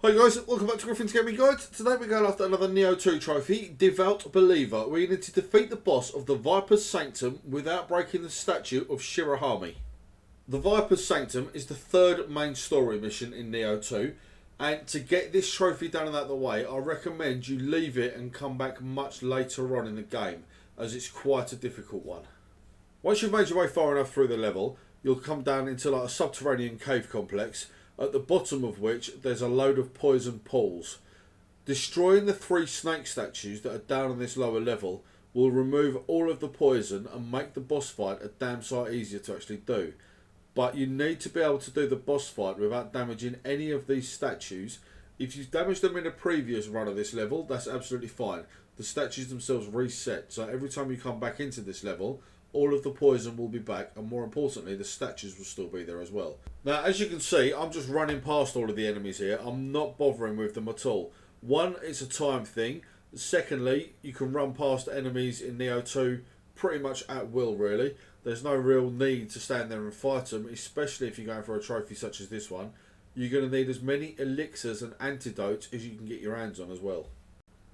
Hi guys, welcome back to Griffin's Gaming Guide. Today we're going after another Nioh 2 trophy, Devout Believer. We need to defeat the boss of the Viper's Sanctum without breaking the statue of Shirohami. The Viper's Sanctum is the third main story mission in Nioh 2, and to get this trophy done and out of the way, I recommend you leave it and come back much later on in the game, as it's quite a difficult one. Once you've made your way far enough through the level, you'll come down into like a subterranean cave complex, at the bottom of which there's a load of poison pools. Destroying the 3 snake statues that are down on this lower level will remove all of the poison and make the boss fight a damn sight easier to actually do. But you need to be able to do the boss fight without damaging any of these statues. If you've damaged them in a previous run of this level, that's absolutely fine. The statues themselves reset, so every time you come back into this level, all of the poison will be back, and more importantly, the statues will still be there as well. Now, as you can see, I'm just running past all of the enemies here. I'm not bothering with them at all. One, it's a time thing. Secondly, you can run past enemies in Nioh 2 pretty much at will, really. There's no real need to stand there and fight them, especially if you're going for a trophy such as this one. You're going to need as many elixirs and antidotes as you can get your hands on as well.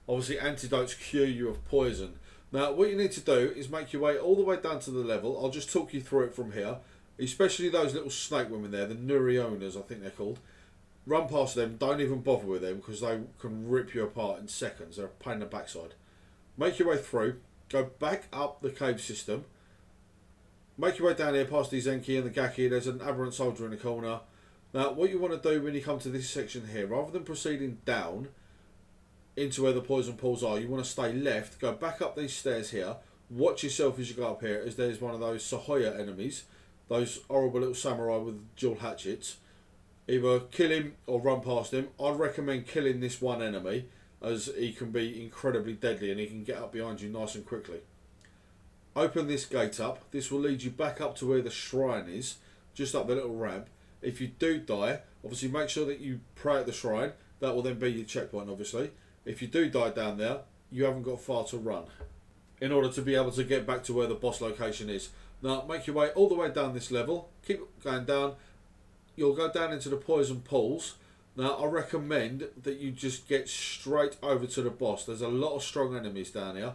Obviously, antidotes cure you of poison. Now, what you need to do is make your way all the way down to the level. I'll just talk you through it from here. Especially those little snake women there, the Nurionas, I think they're called. Run past them, don't even bother with them because they can rip you apart in seconds. They're a pain in the backside. Make your way through, go back up the cave system. Make your way down here past the Zenki and the Gaki. There's an aberrant soldier in the corner. Now, what you want to do when you come to this section here, rather than proceeding down into where the poison pools are, you want to stay left, go back up these stairs here, watch yourself as you go up here, as there's one of those Sahoya enemies, those horrible little samurai with dual hatchets. Either kill him or run past him. I'd recommend killing this one enemy, as he can be incredibly deadly and he can get up behind you nice and quickly. Open this gate up. This will lead you back up to where the shrine is, just up the little ramp. If you do die, obviously make sure that you pray at the shrine. That will then be your checkpoint, obviously. If you do die down there, you haven't got far to run in order to be able to get back to where the boss location is. Now, make your way all the way down this level. Keep going down. You'll go down into the poison pools. Now, I recommend that you just get straight over to the boss. There's a lot of strong enemies down here.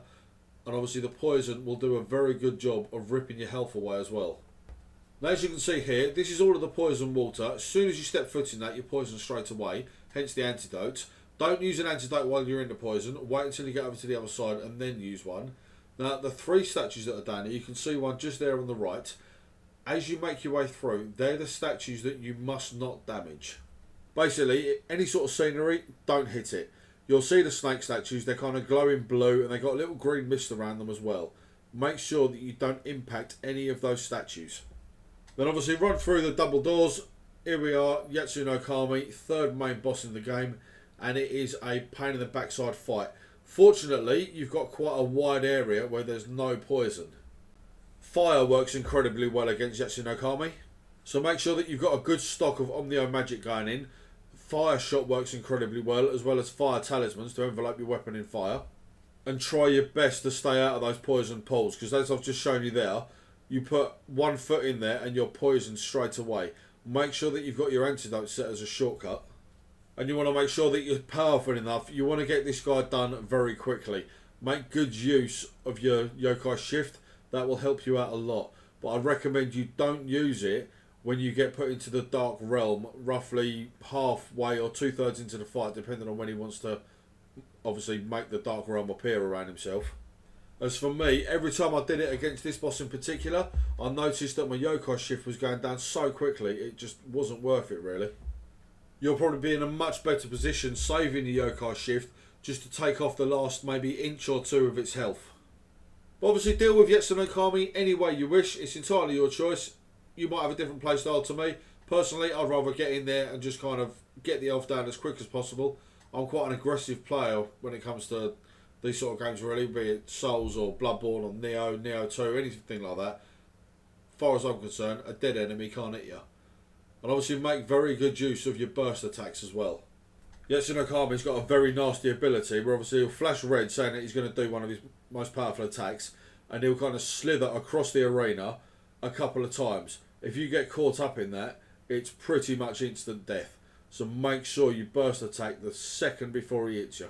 And obviously the poison will do a very good job of ripping your health away as well. Now, as you can see here, this is all of the poison water. As soon as you step foot in that, you're poisoned straight away. Hence the antidote. Don't use an antidote while you're in the poison. Wait until you get over to the other side and then use one. Now, the 3 statues that are down here, you can see one just there on the right. As you make your way through, they're the statues that you must not damage. Basically, any sort of scenery, don't hit it. You'll see the snake statues, they're kind of glowing blue and they've got a little green mist around them as well. Make sure that you don't impact any of those statues. Then obviously run through the double doors. Here we are, Yatsu-No-Kami, 3rd main boss in the game. And it is a pain in the backside fight. Fortunately, you've got quite a wide area where there's no poison. Fire works incredibly well against Yatsu-No-Kami, so make sure that you've got a good stock of Omnio magic going in. Fire shot works incredibly well as fire talismans to envelope your weapon in fire. And try your best to stay out of those poison pools, because as I've just shown you there, you put 1 foot in there and you're poisoned straight away. Make sure that you've got your antidote set as a shortcut. And you want to make sure that you're powerful enough. You want to get this guy done very quickly. Make good use of your yokai shift. That will help you out a lot. But I recommend you don't use it when you get put into the Dark Realm, roughly halfway or 2/3 into the fight, depending on when he wants to obviously make the Dark Realm appear around himself. As for me, every time I did it against this boss in particular, I noticed that my yokai shift was going down so quickly, it just wasn't worth it really. You'll probably be in a much better position saving the yokai shift just to take off the last maybe inch or 2 of its health. But obviously deal with Yatsu-No-Kami any way you wish. It's entirely your choice. You might have a different playstyle to me. Personally, I'd rather get in there and just kind of get the health down as quick as possible. I'm quite an aggressive player when it comes to these sort of games really, be it Souls or Bloodborne or Nioh 2, anything like that. As far as I'm concerned, a dead enemy can't hit you. And obviously make very good use of your burst attacks as well. Yatsu-No-Kami's got a very nasty ability where obviously he'll flash red saying that he's going to do one of his most powerful attacks, and he'll kind of slither across the arena a couple of times. If you get caught up in that, it's pretty much instant death. so make sure you burst attack the second before he hits you.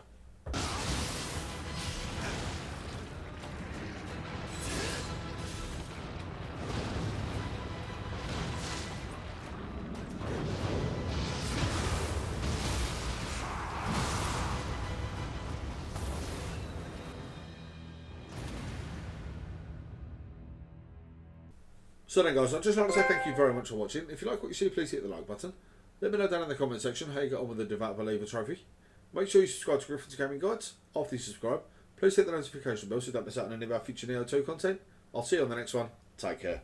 So then guys, I'd just like to say thank you very much for watching. If you like what you see, please hit the like button. Let me know down in the comment section how you got on with the Devout Believer trophy. Make sure you subscribe to Griffin's Gaming Guides. After you subscribe, please hit the notification bell so you don't miss out on any of our future Nioh 2 content. I'll see you on the next one. Take care.